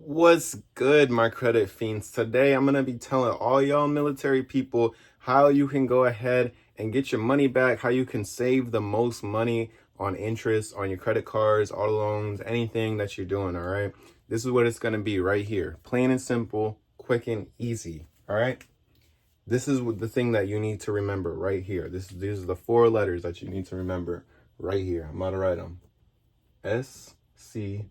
What's good, my credit fiends? Today I'm gonna be telling all y'all military people how you can go ahead and get your money back, how you can save the most money on interest on your credit cards, auto loans, anything that you're doing. All right, this is what it's gonna be right here, plain and simple, quick and easy. All right, this is the thing that you need to remember right here. These are the 4 letters that you need to remember right here. I'm gonna write them: SCRA.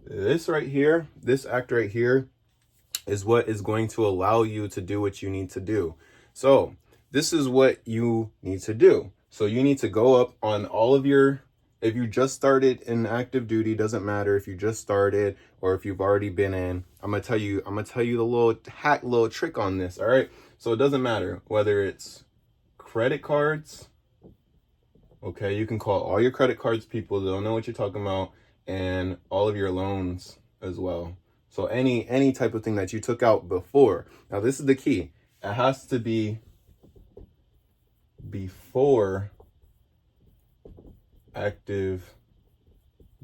This right here, this act right here, is what is going to allow you to do what you need to do. So this is what you need to do. So you need to go up on all of your, if you just started in active duty, doesn't matter if you just started or if you've already been in. I'm gonna tell you the little hack, little trick on this. All right, so it doesn't matter whether it's credit cards. Okay, you can call all your credit cards people, they'll know what you're talking about, and all of your loans as well. So any type of thing that you took out before. Now this is the key. It has to be before active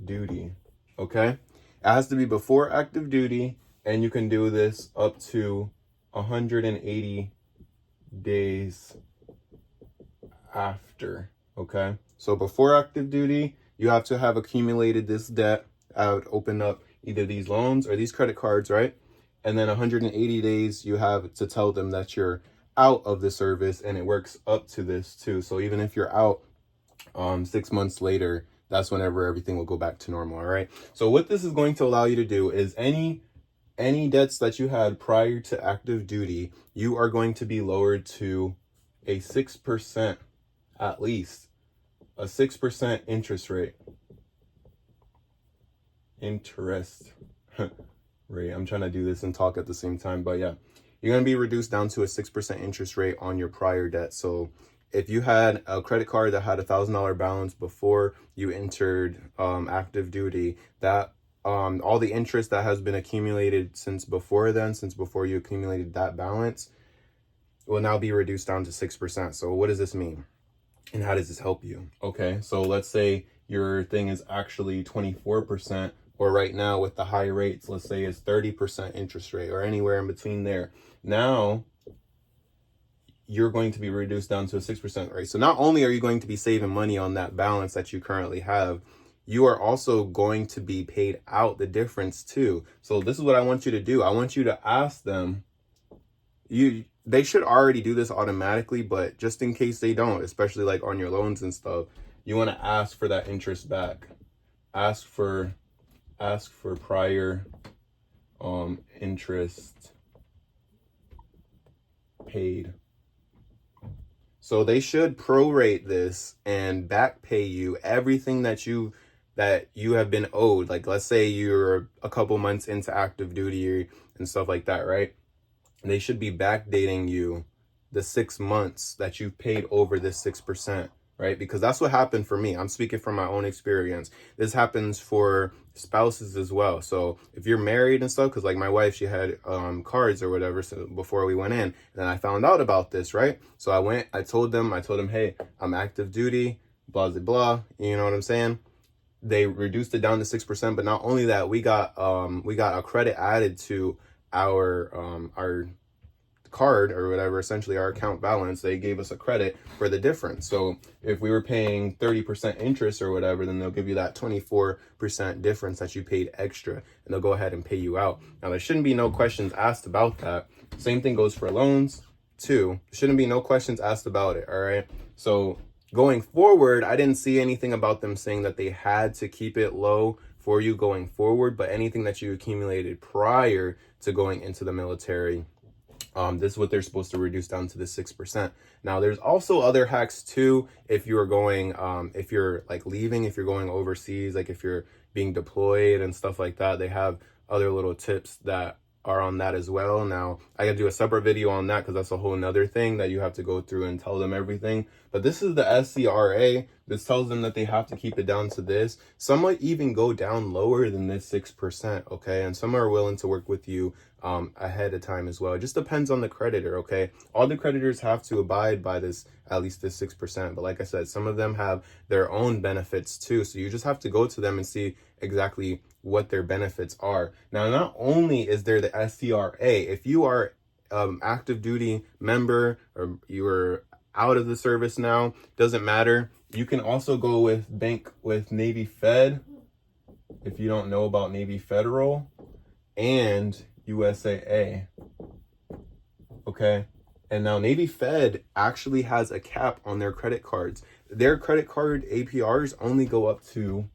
duty. Okay? It has to be before active duty, and you can do this up to 180 days after. Okay? So before active duty, you have to have accumulated this debt. I would open up either these loans or these credit cards, right? And then 180 days, you have to tell them that you're out of the service, and it works up to this too. So even if you're out 6 months later, that's whenever everything will go back to normal. All right. So what this is going to allow you to do is any debts that you had prior to active duty, you are going to be lowered to a 6%, at least a 6% interest rate. Interest rate. I'm trying to do this and talk at the same time, but yeah, you're going to be reduced down to a 6% interest rate on your prior debt. So if you had a credit card that had $1,000 balance before you entered active duty, that all the interest that has been accumulated since before you accumulated that balance will now be reduced down to 6%. So what does this mean? And how does this help you? Okay, so let's say your thing is actually 24%, or right now with the high rates, let's say it's 30% interest rate, or anywhere in between there. Now you're going to be reduced down to a 6% rate. So not only are you going to be saving money on that balance that you currently have, you are also going to be paid out the difference too. So this is what I want you to do. I want you to ask them, they should already do this automatically, but just in case they don't, especially like on your loans and stuff, you want to ask for that interest back. Ask for prior interest paid. So they should prorate this and back pay you everything that you have been owed. Like let's say you're a couple months into active duty and stuff like that, right? They should be backdating you the 6 months that you've paid over this 6%, right? Because that's what happened for me. I'm speaking from my own experience. This happens for spouses as well. So if you're married and stuff, because like my wife, she had cards or whatever, so before we went in, and then I found out about this, right? So I told them, hey, I'm active duty, blah, blah, blah. You know what I'm saying? They reduced it down to 6%, but not only that, we got a credit added to our card or whatever, essentially our account balance. They gave us a credit for the difference. So if we were paying 30% interest or whatever, then they'll give you that 24% difference that you paid extra, and they'll go ahead and pay you out. Now there shouldn't be no questions asked about that. Same thing goes for loans too. There shouldn't be no questions asked about it. All right. So going forward, I didn't see anything about them saying that they had to keep it low for you going forward, but anything that you accumulated prior to going into the military, this is what they're supposed to reduce down to the 6%. Now there's also other hacks too. If you're going, if you're like leaving, if you're going overseas, like if you're being deployed and stuff like that, they have other little tips that are on that as well. Now I gotta do a separate video on that because that's a whole nother thing that you have to go through and tell them everything. But this is the SCRA. This tells them that they have to keep it down to this. Some might even go down lower than this 6%, okay? And some are willing to work with you ahead of time as well. It just depends on the creditor, okay? All the creditors have to abide by this, at least this 6%. But like I said, some of them have their own benefits too. So you just have to go to them and see exactly what their benefits are. Now, not only is there the SCRA, if you are active duty member or you are out of the service now, doesn't matter. You can also go with bank with Navy Fed if you don't know about Navy Federal and USAA. Okay. And now Navy Fed actually has a cap on their credit cards. Their credit card APRs only go up to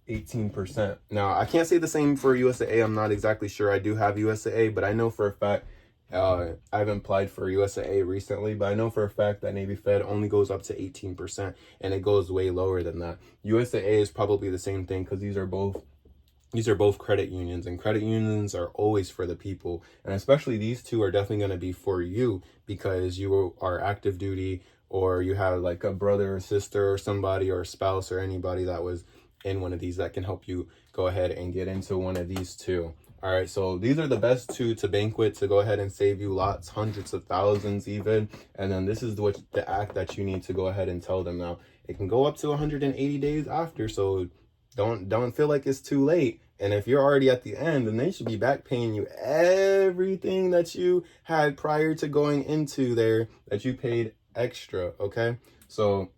18%. Now, I can't say the same for USAA. I'm not exactly sure. I do have USAA, but I know for a fact, I haven't applied for USAA recently, but I know for a fact that Navy Fed only goes up to 18%, and it goes way lower than that. USAA is probably the same thing because these are both credit unions, and credit unions are always for the people. And especially these two are definitely going to be for you because you are active duty, or you have like a brother or sister or somebody or a spouse or anybody that was in one of these that can help you go ahead and get into one of these two. All right, so these are the best two to bank with to go ahead and save you lots, hundreds of thousands even. And then this is the act that you need to go ahead and tell them. Now, it can go up to 180 days after, so don't feel like it's too late. And if you're already at the end, then they should be back paying you everything that you had prior to going into there that you paid extra, okay? So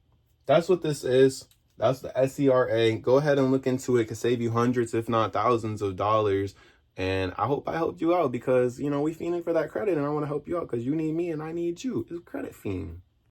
that's what this is. That's the SCRA. Go ahead and look into it. It could save you hundreds, if not thousands of dollars. And I hope I helped you out because, you know, we fiending for that credit, and I want to help you out because you need me and I need you. It's credit fiend.